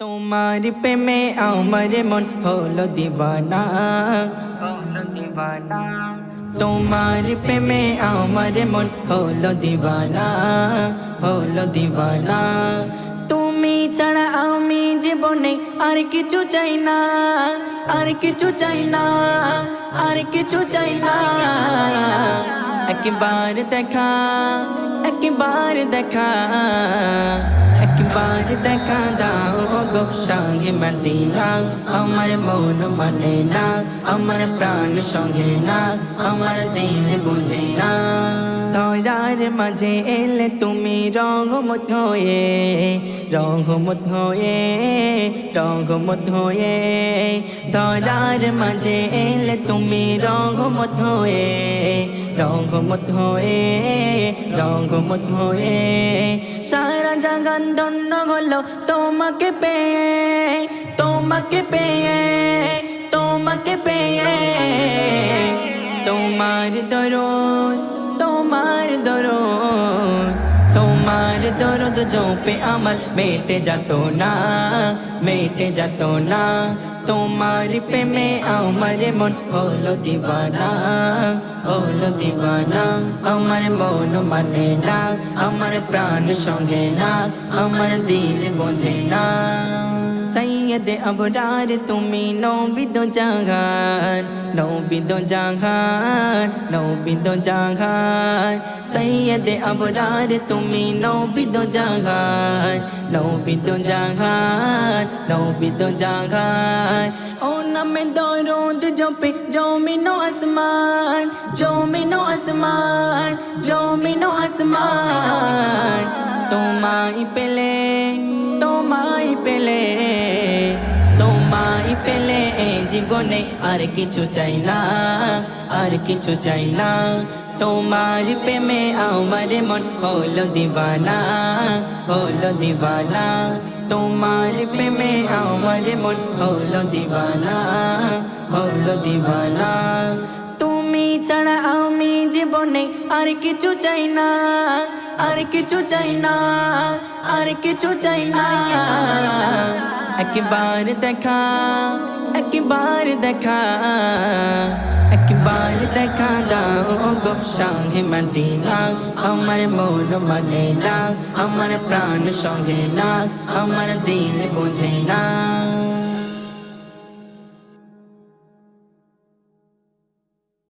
তোমার প্রেমে আমার মন হলো দিওয়ানা, হলো দিওয়ানা। তোমার প্রেমে আমার মন হলো দিওয়ানা, হলো দিওয়ানা। তুমি ছাড়া আমি জীবনে আর কিছু চাই না, আর কিছু চাই না, আর কিছু চাই না। একবার দেখা, একবার দেখা, একবার দেখা দাও গো সঙ্গে মদিনা। আমার মন মানে না, আমার প্রাণ সঙ্গে না, আমার দিল বুঝে না। দয়ার মাঝে এলে তুমি রহমত হয়ে, রহমত হয়ে, রহমত হয়ে। দয়ার মাঝে এলে তুমি রহমত হয়ে, রহমত হয়ে, রহমত হয়ে। সারা জাগান ধন্য হলো তোমাকে পেয়ে, তোমাকে পেয়ে, তোমাকে পেয়ে। তোমার দরদ, তোমার দরদ, তোমার দরদ জোপে আমার মেটে যেত না, মেটে যেত না। তোমার প্রেমে আমার মন হলো দিওয়ানা, হলো দিওয়ানা। আমার মন মানে না, আমার প্রাণ সঙ্গে না, আমার দিল বোঝে না। সৈয়দে আবরার তুমি নবী দো জাহান, নবী দো জাহান, নবী দো জাহান। সৈয়দে আবরার তুমি নবী দো জাহান, নবী দো জাহান, নবী দো জাহান। ও নামে দরুদ জপে জমিনো আসমান, জমিনো আসমান, জমিনো আসমান। তোমায় পেলে, তোমায় পেলে, তোমায় পেলে এই জীবনে আর কিছু চাই না, আর কিছু চাই না। তোমার প্রেমে আমার মন হলো দিওয়ানা, হলো দিওয়ানা। তোমার প্রেমে আমার মন হলো দিওয়ানা, হলো দিওয়ানা। তুমি ছাড়া আমি জীবনে আর কিছু চাই না, আর কিছু চাই না, আর কিছু চাই না। একবার দেখা, একবার দেখা, একবার দেখা দাও গো সঙ্গে মদিনা। আমার মন মানে না, আমার প্রাণ সঙ্গে না, আমার দিল বোঝে না।